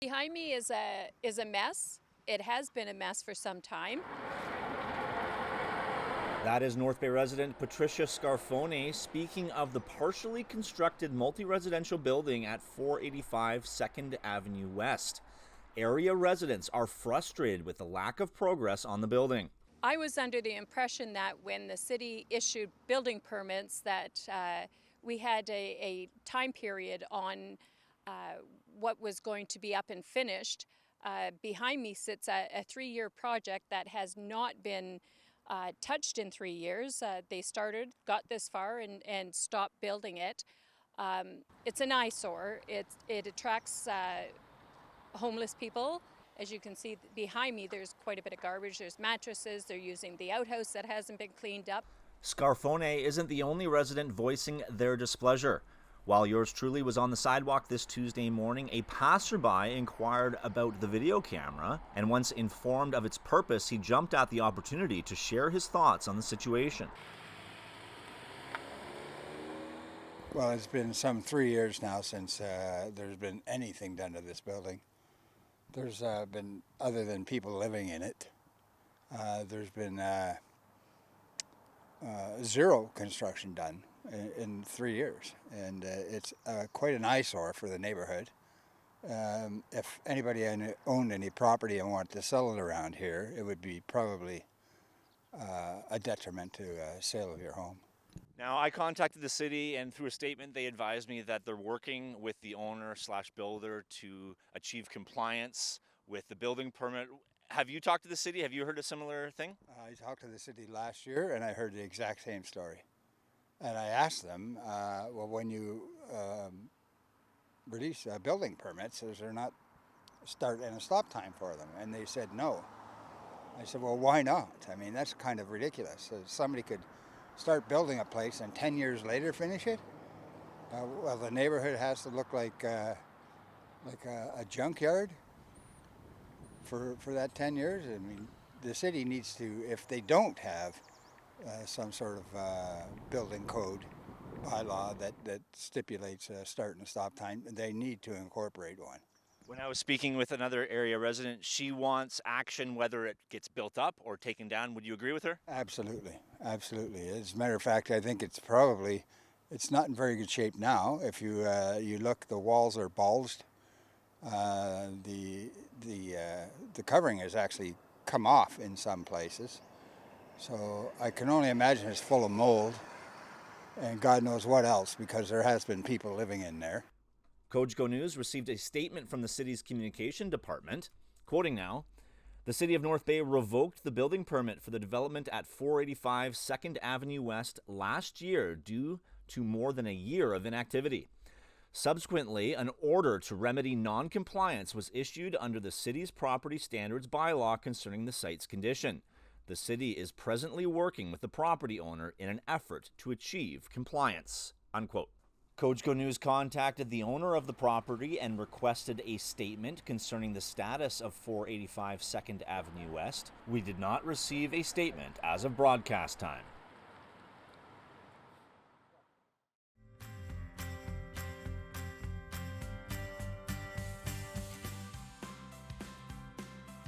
Behind me is a mess. It has been a mess for some time. That is North Bay resident Patricia Scarfone speaking of the partially constructed multi-residential building at 485 2nd Avenue West. Area residents are frustrated with the lack of progress on the building. I was under the impression that when the city issued building permits that we had a time period on what was going to be up and finished. Behind me sits a 3-year project that has not been touched in 3 years. They started, got this far, and stopped building it. It's an eyesore. It attracts homeless people. As you can see behind me, there's quite a bit of garbage. There's mattresses. They're using the outhouse that hasn't been cleaned up. Scarfone isn't the only resident voicing their displeasure. While yours truly was on the sidewalk this Tuesday morning, a passerby inquired about the video camera, and once informed of its purpose, he jumped at the opportunity to share his thoughts on the situation. Well, it's been some 3 years now since there's been anything done to this building. There's been, other than people living in it, there's been zero construction done in 3 years, and it's quite an eyesore for the neighborhood. If anybody owned any property and wanted to sell it around here, it would be probably a detriment to sale of your home. Now, I contacted the city, and through a statement, they advised me that they're working with the owner/builder to achieve compliance with the building permit. Have you talked to the city? Have you heard a similar thing? I talked to the city last year, and I heard the exact same story. And I asked them, well, when you release building permits, is there not a start and a stop time for them? And they said no. I said, well, why not? I mean, that's kind of ridiculous. So somebody could start building a place and 10 years later finish it? Well, the neighborhood has to look like a junkyard for that 10 years. I mean, the city needs to, if they don't have some sort of building code bylaw that stipulates a start and stop time, they need to incorporate one. When I was speaking with another area resident, she wants action whether it gets built up or taken down. Would you agree with her? Absolutely, absolutely. As a matter of fact, I think it's not in very good shape now. If you look, the walls are bulged. The covering has actually come off in some places. So I can only imagine it's full of mold and God knows what else, because there has been people living in there. Cogeco News received a statement from the city's communication department. Quoting now, the city of North Bay revoked the building permit for the development at 485 2nd Avenue West last year due to more than a year of inactivity. Subsequently, an order to remedy non-compliance was issued under the city's property standards bylaw concerning the site's condition. The city is presently working with the property owner in an effort to achieve compliance. Unquote. Cogeco News contacted the owner of the property and requested a statement concerning the status of 485 2nd Avenue West. We did not receive a statement as of broadcast time.